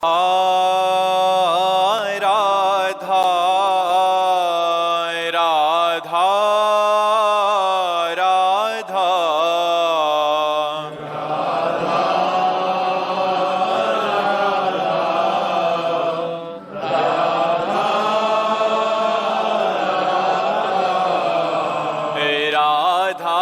राधा राधा राधा राधा राधा राधा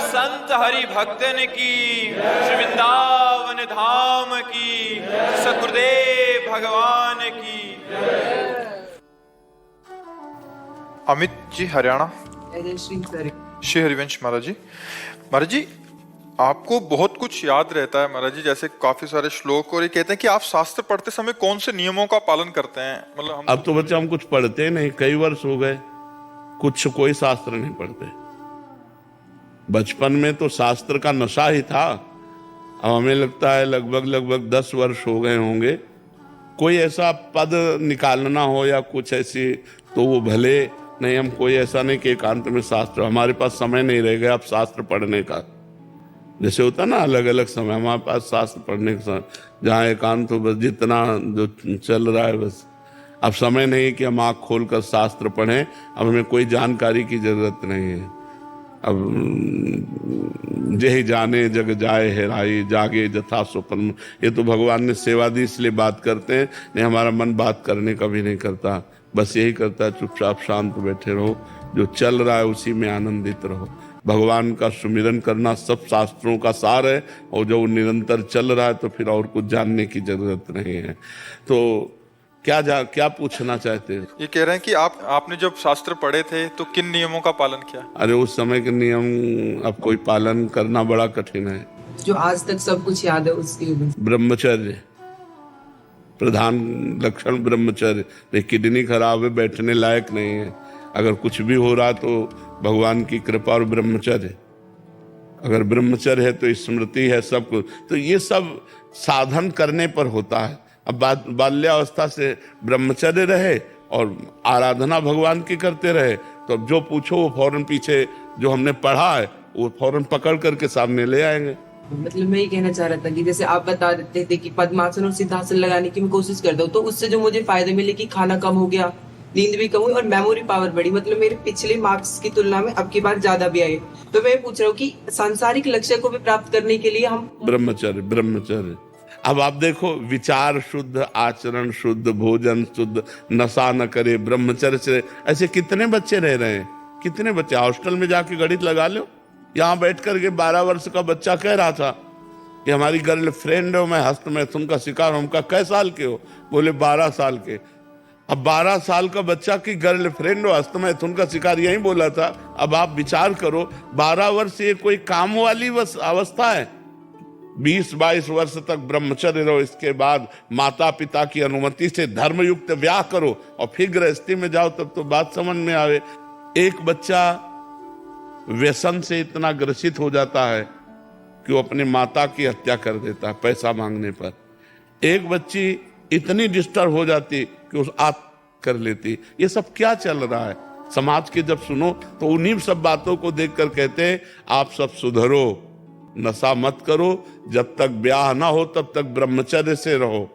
संत हरि भक्तन की, श्री वृंदावन धाम की, सतगुरुदेव भगवान की। अमित जी हरियाणा। श्री हरिवंश महाराज जी। महाराज जी, आपको बहुत कुछ याद रहता है महाराज जी, जैसे काफी सारे श्लोक, और ये कहते हैं कि आप शास्त्र पढ़ते समय कौन से नियमों का पालन करते हैं? मतलब अब तो बच्चे हम कुछ पढ़ते नहीं, कई वर्ष हो गए कुछ कोई शास्त्र नहीं पढ़ते। बचपन में तो शास्त्र का नशा ही था। अब हमें लगता है लगभग 10 वर्ष हो गए होंगे। कोई ऐसा पद निकालना हो या कुछ ऐसी, तो वो भले नहीं, हम कोई ऐसा नहीं कि एकांत में शास्त्र, हमारे पास समय नहीं रह गया अब शास्त्र पढ़ने का। जैसे होता ना अलग अलग समय, हमारे पास शास्त्र पढ़ने का समय, जहाँ एकांत हो बस जितना जो चल रहा है बस। अब समय नहीं है कि हम आँख खोल कर शास्त्र पढ़ें, अब हमें कोई जानकारी की जरूरत नहीं है। अब जय जाने जग जाए हेराई, जागे जथा स्वप्न, ये तो भगवान ने सेवा दी इसलिए बात करते हैं, नहीं हमारा मन बात करने का भी नहीं करता, बस यही करता है चुपचाप शांत बैठे रहो, जो चल रहा है उसी में आनंदित रहो। भगवान का सुमिरन करना सब शास्त्रों का सार है, और जो निरंतर चल रहा है तो फिर और कुछ जानने की जरूरत नहीं है। तो क्या पूछना चाहते हैं? ये कह रहे हैं कि आपने जब शास्त्र पढ़े थे तो किन नियमों का पालन किया? अरे उस समय के नियम अब कोई पालन करना बड़ा कठिन है। जो आज तक सब कुछ याद है उसकी। ब्रह्मचर्य, प्रधान लक्षण ब्रह्मचर्य। किडनी खराब है, बैठने लायक नहीं है, अगर कुछ भी हो रहा तो भगवान की कृपा और ब्रह्मचर्य। अगर ब्रह्मचर्य है तो स्मृति है, सब कुछ। तो ये सब साधन करने पर होता है। अब बाल्यावस्था से ब्रह्मचर्य रहे और आराधना भगवान की करते रहे, तो अब जो पूछो वो फौरन पीछे जो हमने पढ़ा है वो फौरन पकड़ करके सामने ले आएंगे। मतलब मैं ये कहना चाह रहा था कि जैसे आप बता देते थे कि पद्मासन और सिद्धासन लगाने की मैं कोशिश करता हूँ, तो उससे जो मुझे फायदे मिले कि खाना कम हो गया, नींद भी कम हुई और मेमोरी पावर बढ़ी। मतलब मेरे पिछले मार्क्स की तुलना में अब की बार ज्यादा भी आए। तो मैं पूछ रहा हूँ कि सांसारिक लक्ष्य को भी प्राप्त करने के लिए हम ब्रह्मचर्य। अब आप देखो, विचार शुद्ध, आचरण शुद्ध, भोजन शुद्ध, नशा न करे, ब्रह्मचर्य से ऐसे कितने बच्चे रह रहे हैं, कितने बच्चे। हॉस्टल में जाके गणित लगा लो, यहाँ बैठ करके 12 वर्ष का बच्चा कह रहा था कि हमारी गर्लफ्रेंड हो, मैं हस्त में तुमका शिकार हूं। कै साल के हो? बोले 12 साल के। अब 12 साल का बच्चा की गर्लफ्रेंड अस्तमैथुन का शिकार यही बोला था। अब आप विचार करो, 12 वर्ष ये कोई काम वाली अवस्था है? 20-22 वर्ष तक ब्रह्मचर्य रहो, इसके बाद माता पिता की अनुमति से धर्मयुक्त ब्याह करो और फिर गृहस्थी में जाओ, तब तो बात समझ में आवे। एक बच्चा व्यसन से इतना ग्रसित हो जाता है कि वो अपनी माता की हत्या कर देता है पैसा मांगने पर। एक बच्ची इतनी डिस्टर्ब हो जाती कि उस आत्महत्या कर लेती। ये सब क्या चल रहा है समाज के? जब सुनो तो उन्हीं सब बातों को देखकर कहते हैं आप सब सुधरो, नशा मत करो, जब तक ब्याह ना हो तब तक ब्रह्मचर्य से रहो।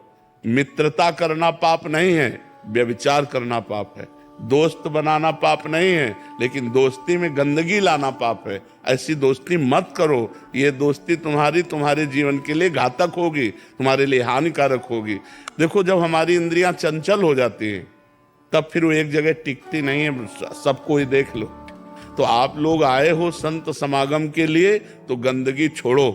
मित्रता करना पाप नहीं है, व्यभिचार करना पाप है। दोस्त बनाना पाप नहीं है, लेकिन दोस्ती में गंदगी लाना पाप है। ऐसी दोस्ती मत करो, ये दोस्ती तुम्हारे जीवन के लिए घातक होगी, तुम्हारे लिए हानिकारक होगी। देखो, जब हमारी इंद्रियां चंचल हो जाती हैं तब फिर वो एक जगह टिकती नहीं है, सबको ही देख लो। तो आप लोग आए हो संत समागम के लिए तो गंदगी छोड़ो,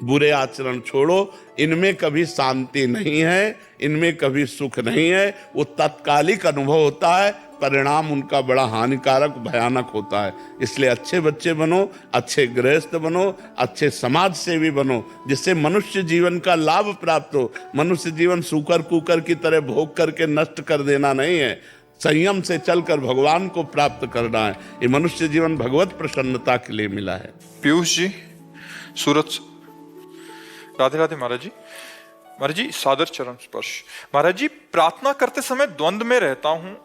बुरे आचरण छोड़ो। इनमें कभी शांति नहीं है, इनमें कभी सुख नहीं है। वो तत्कालिक अनुभव होता है, परिणाम उनका बड़ा हानिकारक भयानक होता है। इसलिए अच्छे बच्चे बनो, अच्छे गृहस्थ बनो, अच्छे समाज सेवी बनो, जिससे मनुष्य जीवन का लाभ प्राप्त हो। मनुष्य जीवन सूकर कुकर की तरह भोग करके नष्ट कर देना नहीं है, संयम से चलकर भगवान को प्राप्त करना है। ये मनुष्य जीवन भगवत प्रसन्नता के लिए मिला है। पीयूष जी, सूरत से। राधे राधे महाराज जी। महाराज जी, सादर चरण स्पर्श। महाराज जी, प्रार्थना करते समय द्वंद्व में रहता हूँ।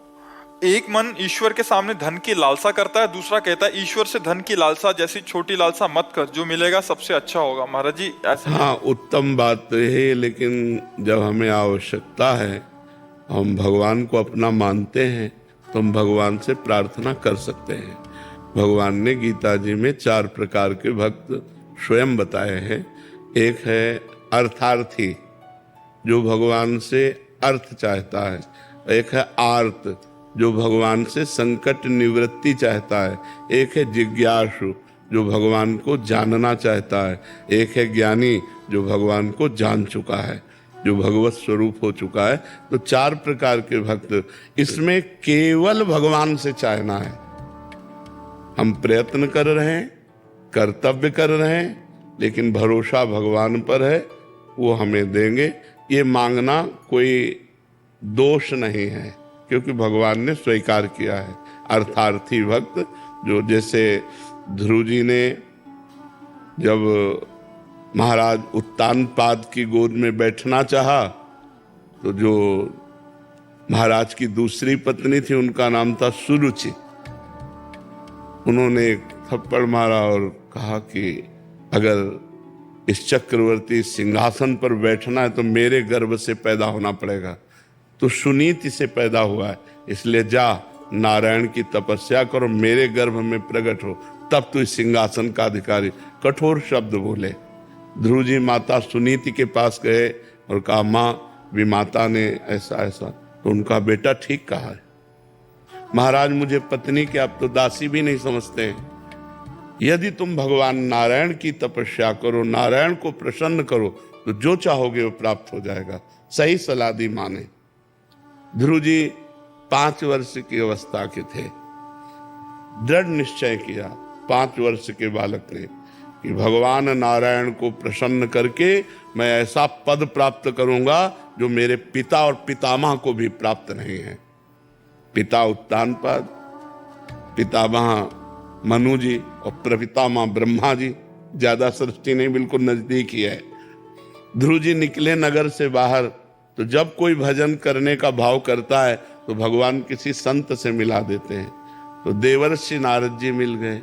एक मन ईश्वर के सामने धन की लालसा करता है, दूसरा कहता है ईश्वर से धन की लालसा जैसी छोटी लालसा मत कर, जो मिलेगा सबसे अच्छा होगा। महाराज जी ऐसे। हाँ, उत्तम बात तो है, लेकिन जब हमें आवश्यकता है, हम भगवान को अपना मानते हैं, तो हम भगवान से प्रार्थना कर सकते हैं। भगवान ने गीता जी में 4 प्रकार के भक्त स्वयं बताए हैं। एक है अर्थार्थी, जो भगवान से अर्थ चाहता है। एक है आर्त, जो भगवान से संकट निवृत्ति चाहता है। एक है जिज्ञासु, जो भगवान को जानना चाहता है। एक है ज्ञानी, जो भगवान को जान चुका है, जो भगवत स्वरूप हो चुका है। तो 4 प्रकार के भक्त। इसमें केवल भगवान से चाहना है। हम प्रयत्न कर रहे हैं, कर्तव्य कर रहे हैं, लेकिन भरोसा भगवान पर है, वो हमें देंगे। ये मांगना कोई दोष नहीं है, क्योंकि भगवान ने स्वीकार किया है। अर्थार्थी भक्त, जो जैसे ध्रुव जी ने जब महाराज उत्तानपाद की गोद में बैठना चाहा, तो जो महाराज की दूसरी पत्नी थी, उनका नाम था सुरुचि, उन्होंने एक थप्पड़ मारा और कहा कि अगर इस चक्रवर्ती सिंहासन पर बैठना है तो मेरे गर्भ से पैदा होना पड़ेगा। तो सुनीति से पैदा हुआ है, इसलिए जा नारायण की तपस्या करो, मेरे गर्भ में प्रकट हो, तब तो इस सिंहासन का अधिकारी। कठोर शब्द बोले। ध्रुव जी माता सुनीति के पास गए और कहा, माँ विमाता ने ऐसा ऐसा। तो उनका बेटा ठीक कहा है। महाराज, मुझे पत्नी के आप तो दासी भी नहीं समझते हैं। यदि तुम भगवान नारायण की तपस्या करो, नारायण को प्रसन्न करो, तो जो चाहोगे वो प्राप्त हो जाएगा। सही सलाह दी माने। ध्रुव जी 5 वर्ष की अवस्था के थे। दृढ़ निश्चय किया 5 वर्ष के बालक ने कि भगवान नारायण को प्रसन्न करके मैं ऐसा पद प्राप्त करूंगा जो मेरे पिता और पितामह को भी प्राप्त नहीं है। पिता उत्तानपाद, पितामह मनु जी और प्रपितामह ब्रह्मा जी। ज्यादा सृष्टि नहीं, बिल्कुल नजदीक ही है। ध्रुव जी निकले नगर से बाहर, तो जब कोई भजन करने का भाव करता है तो भगवान किसी संत से मिला देते हैं। तो देवर्षि नारद जी मिल गए।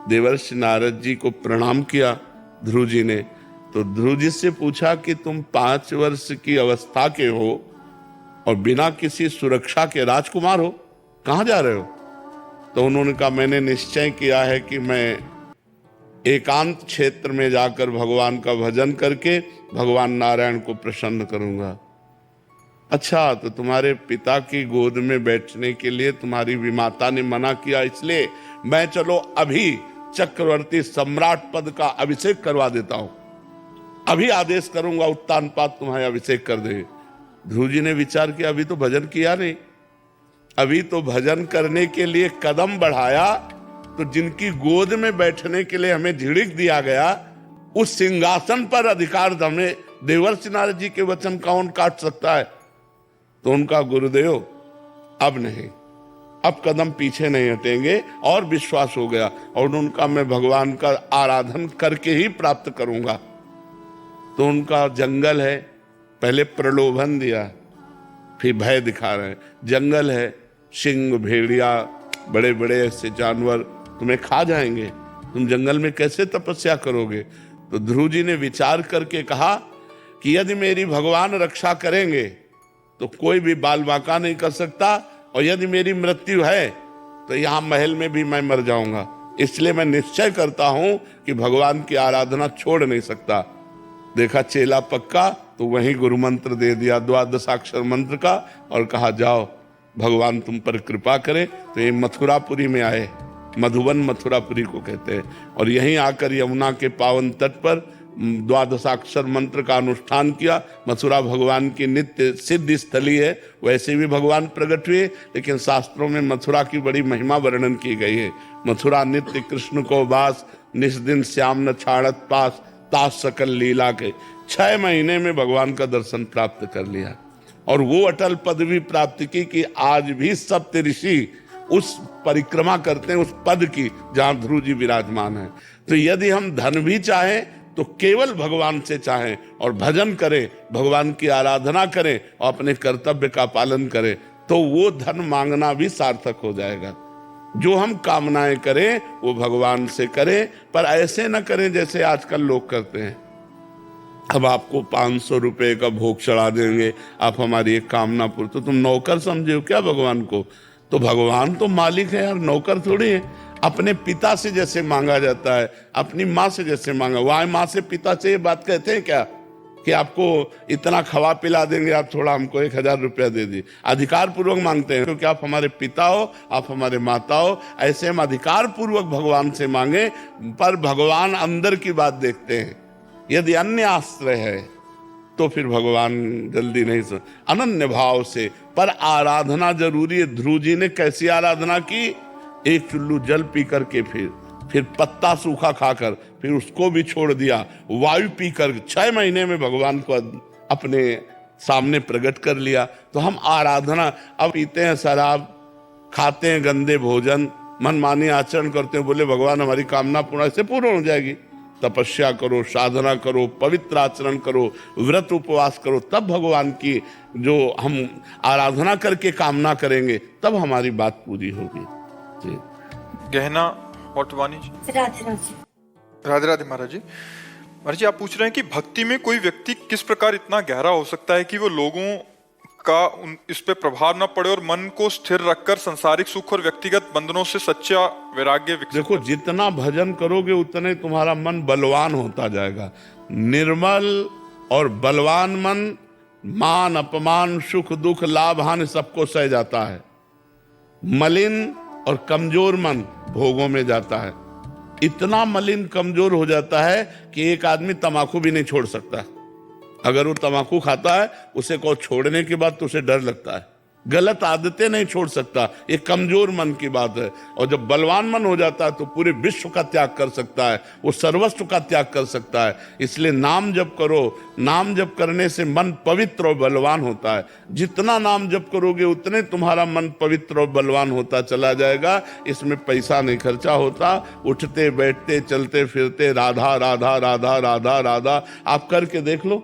देवर्षि नारद जी को प्रणाम किया ध्रुव जी ने। तो ध्रुव जी से पूछा कि तुम 5 वर्ष की अवस्था के हो और बिना किसी सुरक्षा के राजकुमार हो, कहाँ जा रहे हो? तो उन्होंने कहा, मैंने निश्चय किया है कि मैं एकांत क्षेत्र में जाकर भगवान का भजन करके भगवान नारायण को प्रसन्न करूंगा। अच्छा, तो तुम्हारे पिता की गोद में बैठने के लिए तुम्हारी विमाता ने मना किया, इसलिए मैं चलो अभी चक्रवर्ती सम्राट पद का अभिषेक करवा देता हूं। अभी आदेश करूंगा, उत्तानपाद तुम्हारे अभिषेक कर दे। ध्रुव जी ने विचार किया अभी तो भजन किया नहीं, अभी तो भजन करने के लिए कदम बढ़ाया तो जिनकी गोद में बैठने के लिए हमें झिड़क दिया गया, उस सिंहासन पर अधिकार हमें देवर्षि नारद जी के वचन कौन काट सकता है? तो उनका गुरुदेव अब नहीं, अब कदम पीछे नहीं हटेंगे, और विश्वास हो गया और उनका मैं भगवान का आराधन करके ही प्राप्त करूंगा। तो उनका जंगल है, पहले प्रलोभन दिया, फिर भय दिखा रहे हैं। जंगल है, सिंह, भेड़िया, बड़े बड़े ऐसे जानवर तुम्हें खा जाएंगे, तुम जंगल में कैसे तपस्या करोगे? तो ध्रुव जी ने विचार करके कहा कि यदि मेरी भगवान रक्षा करेंगे तो कोई भी बाल बांका नहीं कर सकता, और यदि मेरी मृत्यु है तो यहां महल में भी मैं मर जाऊंगा, इसलिए मैं निश्चय करता हूं कि भगवान की आराधना छोड़ नहीं सकता। देखा चेला पक्का, तो वहीं गुरु मंत्र दे दिया 12 मंत्र का, और कहा जाओ भगवान तुम पर कृपा करे। तो ये मथुरापुरी में आए, मधुबन मथुरापुरी को कहते हैं, और यहीं आकर यमुना के पावन तट पर 12 मंत्र का अनुष्ठान किया। मथुरा भगवान की नित्य सिद्ध स्थली है, वैसे भी भगवान प्रकट हुए, लेकिन शास्त्रों में मथुरा की बड़ी महिमा वर्णन की गई है। मथुरा नित्य कृष्ण को वास, निस दिन श्याम न छाड़त पास, तास सकल लीला के। 6 महीने में भगवान का दर्शन प्राप्त कर लिया, और वो अटल पदवी प्राप्त की कि आज भी सप्त ऋषि उस परिक्रमा करते हैं, उस पद की जहां ध्रुव जी विराजमान है। तो यदि हम धन भी चाहें तो केवल भगवान से चाहें, और भजन करें, भगवान की आराधना करें, और अपने कर्तव्य का पालन करें, तो वो धन मांगना भी सार्थक हो जाएगा। जो हम कामनाएं करें वो भगवान से करें, पर ऐसे न करें जैसे आजकल लोग करते हैं। अब आपको 500 रुपए का भोग चढ़ा देंगे, आप हमारी एक कामना पूरी, तो तुम नौकर समझे हो क्या भगवान को? तो भगवान तो मालिक है यार, नौकर थोड़ी है। अपने पिता से जैसे मांगा जाता है, अपनी माँ से जैसे मांगा, वहां माँ से पिता से ये बात कहते हैं क्या कि आपको इतना खवा पिला देंगे, आप थोड़ा हमको 1000 रुपया दे दी? अधिकार पूर्वक मांगते हैं, क्योंकि आप हमारे पिता हो, आप हमारे माता हो। ऐसे हम अधिकार पूर्वक भगवान से मांगे, पर भगवान अंदर की बात देखते हैं। यदि अन्य आश्रय है तो फिर भगवान जल्दी नहीं सुन, अनन्य भाव से। पर आराधना जरूरी है। ध्रुव जी ने कैसी आराधना की? एक चुल्लू जल पी करके, फिर पत्ता सूखा खाकर, फिर उसको भी छोड़ दिया, वायु पीकर 6 महीने में भगवान को अपने सामने प्रकट कर लिया। तो हम आराधना, अब पीते हैं शराब, खाते हैं गंदे भोजन, मनमानी आचरण करते हैं, बोले भगवान हमारी कामना पूर्ण से पूर्ण हो जाएगी। तपस्या करो, साधना करो, पवित्र आचरण करो, व्रत उपवास करो, तब भगवान की जो हम आराधना करके कामना करेंगे तब हमारी बात पूरी होगी। जी। गहना मोटवानी जी। राधे राधे महाराज जी। महाराज जी, आप पूछ रहे हैं कि भक्ति में कोई व्यक्ति किस प्रकार इतना गहरा हो सकता है कि वो लोगों का इस पे प्रभाव न पड़े और मन को स्थिर रखकर संसारिक सुख और व्यक्तिगत बंधनों से सच्चा वैराग्य विकसित। देखो, जितना भजन करोगे उतने तुम्हारा मन बलवान होता जाएगा। निर्मल और बलवान मन मान अपमान सुख दुख लाभ हानि सबको सह जाता है। मलिन और कमजोर मन भोगों में जाता है। इतना मलिन कमजोर हो जाता है कि एक आदमी तंबाकू भी नहीं छोड़ सकता। अगर वो तंबाकू खाता है, उसे को छोड़ने के बाद तो उसे डर लगता है, गलत आदतें नहीं छोड़ सकता। ये कमजोर मन की बात है। और जब बलवान मन हो जाता है तो पूरे विश्व का त्याग कर सकता है, वो सर्वस्व का त्याग कर सकता है। इसलिए नाम जप करो, नाम जप करने से मन पवित्र और बलवान होता है। जितना नाम जप करोगे उतने तुम्हारा मन पवित्र और बलवान होता चला जाएगा। इसमें पैसा नहीं खर्चा होता। उठते बैठते चलते फिरते राधा राधा राधा राधा राधा आप करके देख लो,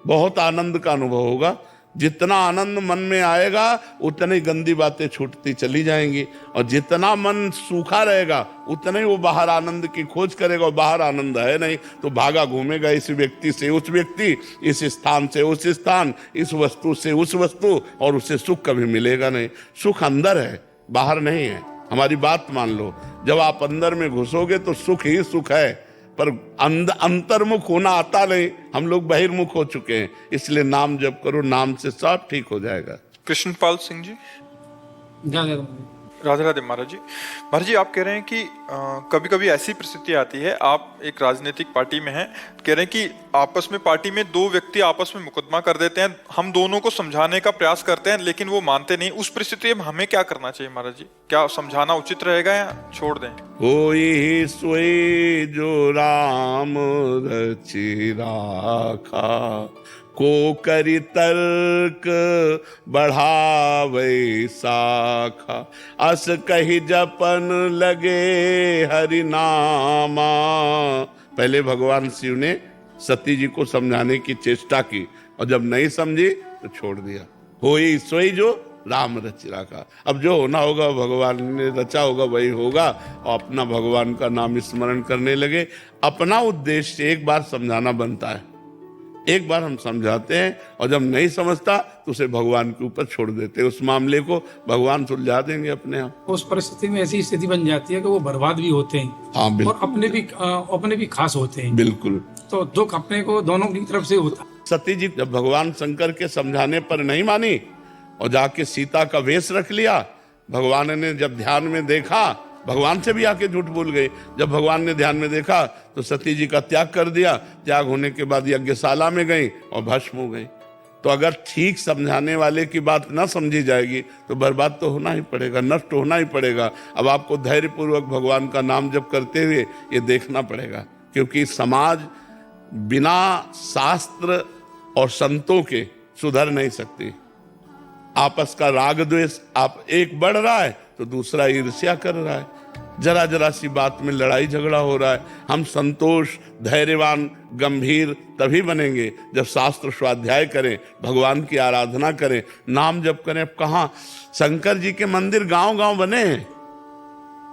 बहुत आनंद का अनुभव होगा। जितना आनंद मन में आएगा उतनी गंदी बातें छूटती चली जाएंगी, और जितना मन सूखा रहेगा उतना ही वो बाहर आनंद की खोज करेगा। और बाहर आनंद है नहीं तो भागा घूमेगा इस व्यक्ति से उस व्यक्ति, इस स्थान से उस स्थान, इस वस्तु से उस वस्तु, और उसे सुख कभी मिलेगा नहीं। सुख अंदर है, बाहर नहीं है। हमारी बात मान लो, जब आप अंदर में घुसोगे तो सुख ही सुख है, पर अंतर्मुख होना आता नहीं। हम लोग बहिर्मुख हो चुके हैं। इसलिए नाम जप करो, नाम से सब ठीक हो जाएगा। कृष्णपाल सिंह जी। राधे राधे महाराज जी। महाराज जी, आप कह रहे हैं कि कभी कभी ऐसी परिस्थिति आती है, आप एक राजनीतिक पार्टी में हैं, कह रहे हैं कि आपस में पार्टी में दो व्यक्ति आपस में मुकदमा कर देते हैं, हम दोनों को समझाने का प्रयास करते हैं लेकिन वो मानते नहीं। उस परिस्थिति में हमें क्या करना चाहिए महाराज जी? क्या समझाना उचित रहेगा या छोड़ दें? होई सोई जो राम रचि राखा, को करि तर्क बढ़ावे साखा, अस कही जपन लगे हरि नामा। पहले भगवान शिव ने सती जी को समझाने की चेष्टा की और जब नहीं समझी तो छोड़ दिया। होई सोई जो राम रचि राखा। अब जो होना होगा भगवान ने रचा होगा वही होगा, और अपना भगवान का नाम स्मरण करने लगे। अपना उद्देश्य एक बार समझाना बनता है, एक बार हम समझाते हैं और जब नहीं समझता तो उसे भगवान के ऊपर छोड़ देते हैं। उस मामले को भगवान सुलझा देंगे अपने आप। उस परिस्थिति में ऐसी स्थिति बन जाती है कि वो बर्बाद भी होते हैं, हाँ बिल्कुल, और अपने भी खास होते हैं। बिल्कुल। तो दुख अपने को दोनों की तरफ से होता है। सती जी जब भगवान शंकर के समझाने पर नहीं मानी और जाके सीता का वेश रख लिया, भगवान ने जब ध्यान में देखा, भगवान से भी आके झूठ बोल गए। जब भगवान ने ध्यान में देखा तो सती जी का त्याग कर दिया। त्याग होने के बाद यज्ञशाला में गई और भस्म हो गई। तो अगर ठीक समझाने वाले की बात ना समझी जाएगी तो बर्बाद तो होना ही पड़ेगा, नष्ट होना ही पड़ेगा। अब आपको धैर्य पूर्वक भगवान का नाम जप करते हुए ये देखना पड़ेगा, क्योंकि समाज बिना शास्त्र और संतों के सुधर नहीं सकती। आपस का राग द्वेष, आप एक बढ़ रहा है तो दूसरा ईर्ष्या कर रहा है, जरा जरा सी बात में लड़ाई झगड़ा हो रहा है। हम संतोष, धैर्यवान, गंभीर तभी बनेंगे जब शास्त्र स्वाध्याय करें, भगवान की आराधना करें, नाम जप करें। अब कहाँ शंकर जी के मंदिर गांव गांव बने हैं,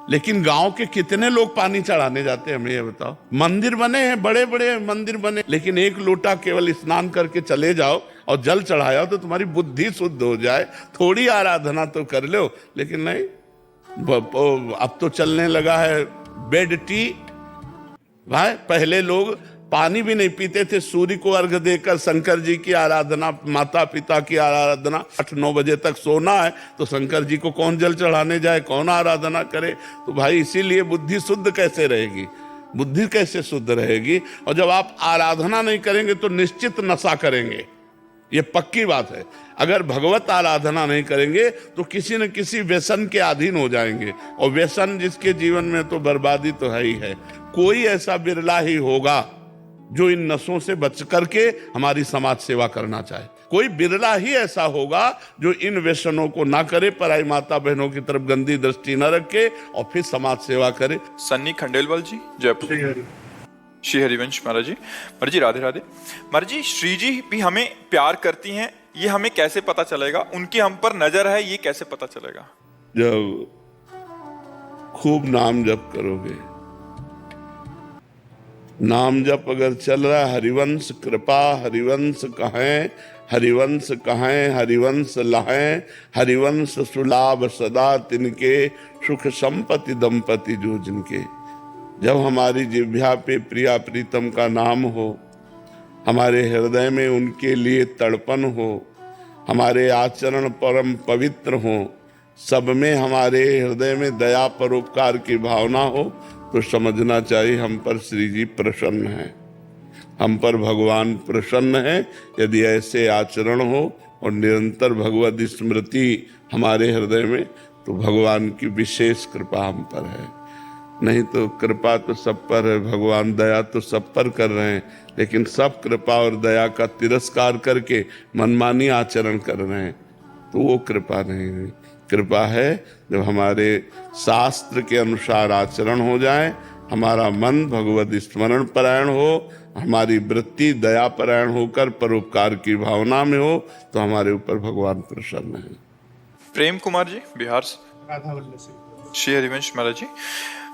लेकिन गांव के कितने लोग पानी चढ़ाने जाते हैं, हमें ये बताओ। मंदिर बने हैं, बड़े बड़े मंदिर बने, लेकिन एक लोटा केवल स्नान करके चले जाओ और जल चढ़ाया तो तुम्हारी बुद्धि शुद्ध हो जाए, थोड़ी आराधना तो कर लो। लेकिन नहीं, अब तो चलने लगा है बेड टी। भाई पहले लोग पानी भी नहीं पीते थे, सूर्य को अर्घ देकर शंकर जी की आराधना, माता पिता की आराधना। 8-9 बजे तक सोना है तो शंकर जी को कौन जल चढ़ाने जाए, कौन आराधना करे? तो भाई इसीलिए बुद्धि शुद्ध कैसे रहेगी, बुद्धि कैसे शुद्ध रहेगी? और जब आप आराधना नहीं करेंगे तो निश्चित नशा करेंगे, ये पक्की बात है। अगर भगवत आराधना नहीं करेंगे तो किसी न किसी व्यसन के अधीन हो जाएंगे, और व्यसन जिसके जीवन में तो बर्बादी तो है ही है। कोई ऐसा बिरला ही होगा जो इन नशों से बच करके हमारी समाज सेवा करना चाहे। कोई बिरला ही ऐसा होगा जो इन व्यसनों को ना करे, पराई माता बहनों की तरफ गंदी दृष्टि न रखे और फिर समाज सेवा करे। सन्नी खंडेलवाल जी, जयपुर। श्री हरिवंश महाराज जी। महाराज जी राधे राधे। महाराज जी, श्री जी भी हमें प्यार करती हैं, ये हमें कैसे पता चलेगा? उनकी हम पर नजर है, ये कैसे पता चलेगा? जब खूब नाम जप करोगे, नाम जप अगर चल रहा है, हरिवंश कृपा, हरिवंश कहें, हरिवंश कहें, हरिवंश लहें, हरिवंश सुलाभ सदा तिनके, सुख संपत्ति दंपति जो जिनके। जब हमारी जिह्वा पे प्रिया प्रीतम का नाम हो, हमारे हृदय में उनके लिए तड़पन हो, हमारे आचरण परम पवित्र हो, सब में हमारे हृदय में दया परोपकार की भावना हो, तो समझना चाहिए हम पर श्री जी प्रसन्न हैं, हम पर भगवान प्रसन्न है। यदि ऐसे आचरण हो और निरंतर भगवत स्मृति हमारे हृदय में, तो भगवान की विशेष कृपा हम पर है। नहीं तो कृपा तो सब पर है, भगवान दया तो सब पर कर रहे हैं, लेकिन सब कृपा और दया का तिरस्कार करके मनमानी आचरण कर रहे हैं, तो वो कृपा नहीं है। कृपा है जब हमारे शास्त्र के अनुसार आचरण हो जाए, हमारा मन भगवत स्मरण परायण हो, हमारी वृत्ति दया परायण होकर परोपकार की भावना में हो, तो हमारे ऊपर भगवान प्रसन्न है। प्रेम कुमार जी, बिहार से। श्री हरिवंश महाराज जी।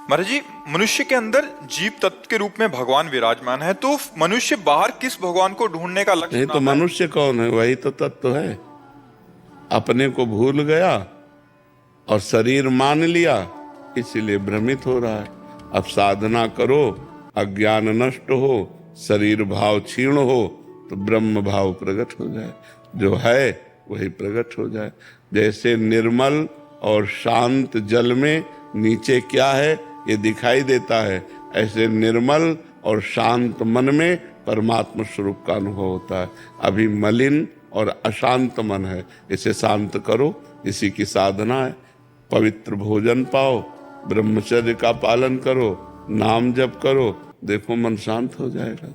महाराज जी, मनुष्य के अंदर जीव तत्व के रूप में भगवान विराजमान है, तो मनुष्य बाहर किस भगवान को ढूंढने का लक्ष्य? नहीं तो मनुष्य कौन है? वही तो तत्व है। अपने को भूल गया और शरीर मान लिया, इसीलिए भ्रमित हो रहा है। अब साधना करो, अज्ञान नष्ट हो, शरीर भाव क्षीण हो, तो ब्रह्म भाव प्रकट हो जाए, जो है वही प्रकट हो जाए। जैसे निर्मल और शांत जल में नीचे क्या है ये दिखाई देता है, ऐसे निर्मल और शांत मन में परमात्मा स्वरूप का अनुभव होता है। अभी मलिन और अशांत मन है, इसे शांत करो, इसी की साधना है। पवित्र भोजन पाओ, ब्रह्मचर्य का पालन करो, नाम जप करो, देखो मन शांत हो जाएगा।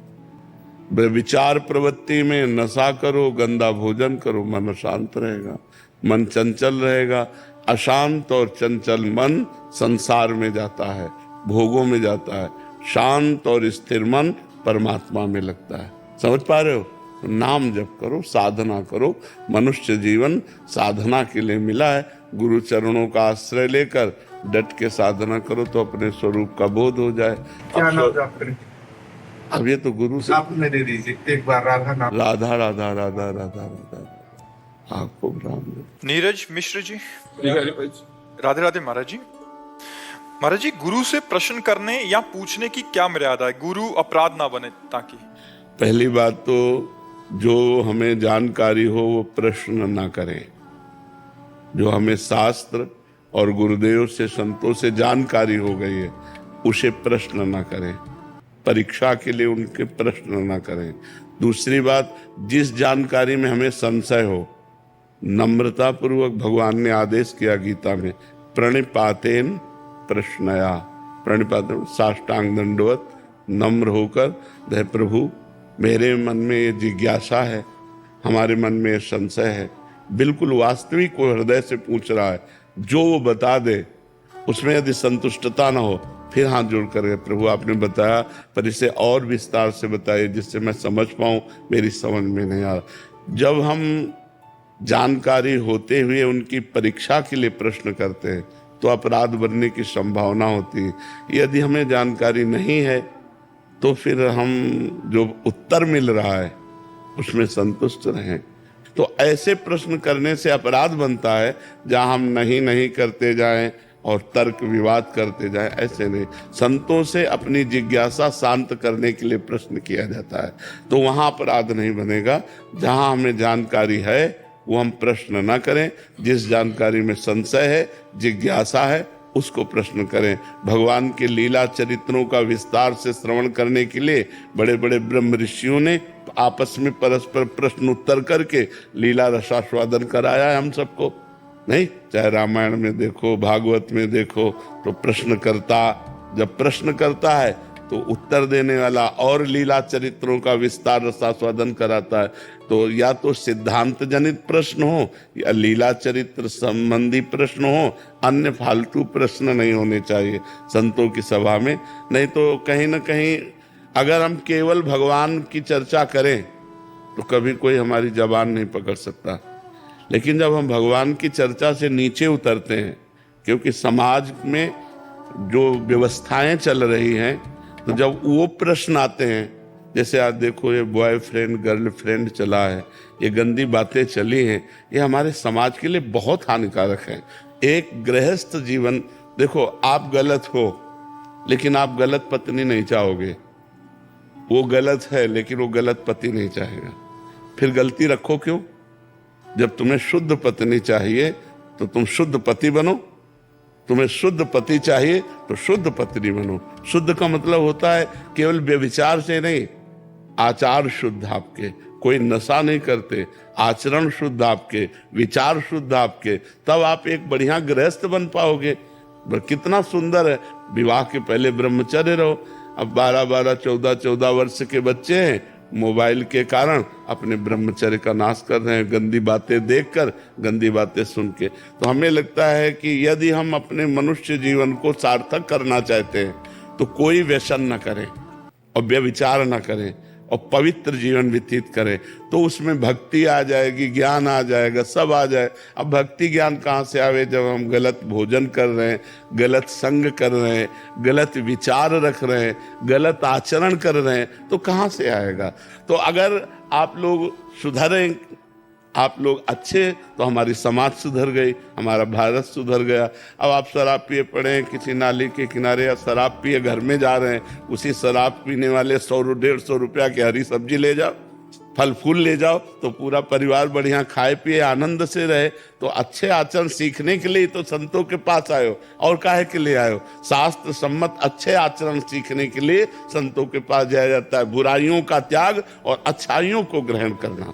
विचार प्रवृत्ति में नशा करो, गंदा भोजन करो, मन शांत रहेगा, मन चंचल रहेगा। अशांत और चंचल मन संसार में जाता है, भोगों में जाता है। शांत और स्थिर मन परमात्मा में लगता है। समझ पा रहे हो? नाम जप करो, साधना करो। मनुष्य जीवन साधना के लिए मिला है। गुरु चरणों का आश्रय लेकर डट के साधना करो तो अपने स्वरूप का बोध हो जाए। क्या नाम जाप करें? अब ये तो गुरु से आप में दे दीजिए एक बार राधा नाम। राधा राधा राधा राधा राधा। आपको राम। नीरज मिश्र जी, राधे राधे महाराज जी। महाराज जी, गुरु से प्रश्न करने या पूछने की क्या मर्यादा है? गुरु अपराध ना बने ताकि। पहली बात तो जो हमें जानकारी हो वो प्रश्न ना करें। जो हमें शास्त्र और गुरुदेव से, संतों से जानकारी हो गई है, उसे प्रश्न ना करें। परीक्षा के लिए उनके प्रश्न ना करें। दूसरी बात, जिस जानकारी में हमें संशय हो, नम्रता पूर्वक भगवान ने आदेश किया गीता में, प्रणिपातेन प्रश्नया। प्रणिपातेन साष्टांग दंडवत नम्र होकर, दे प्रभु मेरे मन में ये जिज्ञासा है, हमारे मन में ये संशय है, बिल्कुल वास्तविक वो हृदय से पूछ रहा है, जो वो बता दे, उसमें यदि संतुष्टता ना हो फिर हाथ जोड़ कर, प्रभु आपने बताया पर इसे और विस्तार से बताइए जिससे मैं समझ पाऊं, मेरी समझ में नहीं आ रहा। जब हम जानकारी होते हुए उनकी परीक्षा के लिए प्रश्न करते हैं तो अपराध बनने की संभावना होती है। यदि हमें जानकारी नहीं है तो फिर हम जो उत्तर मिल रहा है उसमें संतुष्ट रहें। तो ऐसे प्रश्न करने से अपराध बनता है जहां हम नहीं करते जाएं और तर्क विवाद करते जाएं, ऐसे नहीं। संतों से अपनी जिज्ञासा शांत करने के लिए प्रश्न किया जाता है, तो वहां अपराध नहीं बनेगा। जहां हमें जानकारी है वो हम प्रश्न ना करें। जिस जानकारी में संशय है, जिज्ञासा है, उसको प्रश्न करें। भगवान के लीला चरित्रों का विस्तार से श्रवण करने के लिए बड़े बड़े ब्रह्म ऋषियों ने आपस में परस्पर प्रश्न उत्तर करके लीला रसास्वादन कराया है हम सबको, नहीं? चाहे रामायण में देखो, भागवत में देखो, तो प्रश्नकर्ता जब प्रश्न करता है तो उत्तर देने वाला और लीला चरित्रों का विस्तार रसास्वादन कराता है। तो या तो सिद्धांत जनित प्रश्न हो या लीला चरित्र संबंधी प्रश्न हो, अन्य फालतू प्रश्न नहीं होने चाहिए संतों की सभा में। नहीं तो कहीं ना कहीं अगर हम केवल भगवान की चर्चा करें तो कभी कोई हमारी जबान नहीं पकड़ सकता। लेकिन जब हम भगवान की चर्चा से नीचे उतरते हैं, क्योंकि समाज में जो व्यवस्थाएं चल रही हैं, तो जब वो प्रश्न आते हैं, जैसे आज देखो ये बॉयफ्रेंड गर्लफ्रेंड चला है, ये गंदी बातें चली हैं, ये हमारे समाज के लिए बहुत हानिकारक है। एक गृहस्थ जीवन, देखो आप गलत हो लेकिन आप गलत पत्नी नहीं चाहोगे, वो गलत है लेकिन वो गलत पति नहीं चाहेगा। फिर गलती रखो क्यों? जब तुम्हें शुद्ध पत्नी चाहिए तो तुम शुद्ध पति बनो, तुम्हें शुद्ध पति चाहिए तो शुद्ध पत्नी बनो। शुद्ध का मतलब होता है केवल व्यभिचार से नहीं, आचार शुद्ध आपके, कोई नशा नहीं करते, आचरण शुद्ध आपके, विचार शुद्ध आपके, तब आप एक बढ़िया गृहस्थ बन पाओगे। कितना सुंदर है, विवाह के पहले ब्रह्मचर्य रहो। अब 12-12, 14-14 वर्ष के बच्चे हैं, मोबाइल के कारण अपने ब्रह्मचर्य का नाश कर रहे हैं, गंदी बातें देखकर, गंदी बातें सुन के। तो हमें लगता है कि यदि हम अपने मनुष्य जीवन को सार्थक करना चाहते हैं तो कोई व्यसन न करें और व्यभिचार न करें और पवित्र जीवन व्यतीत करें, तो उसमें भक्ति आ जाएगी, ज्ञान आ जाएगा, सब आ जाए। अब भक्ति ज्ञान कहाँ से आवे जब हम गलत भोजन कर रहे हैं, गलत संग कर रहे हैं, गलत विचार रख रहे हैं, गलत आचरण कर रहे हैं, तो कहाँ से आएगा? तो अगर आप लोग सुधरें, आप लोग अच्छे, तो हमारी समाज सुधर गई, हमारा भारत सुधर गया। अब आप शराब पिए पड़े हैं किसी नाली के किनारे, या शराब पिए घर में जा रहे हैं, उसी शराब पीने वाले 100-150 रुपया की हरी सब्जी ले जाओ, फल फूल ले जाओ तो पूरा परिवार बढ़िया खाए पिए आनंद से रहे। तो अच्छे आचरण सीखने के लिए तो संतों के पास आयो, और काहे के लिए आयो? शास्त्र सम्मत अच्छे आचरण सीखने के लिए संतों के पास जाया जाता है। बुराइयों का त्याग और अच्छाइयों को ग्रहण करना।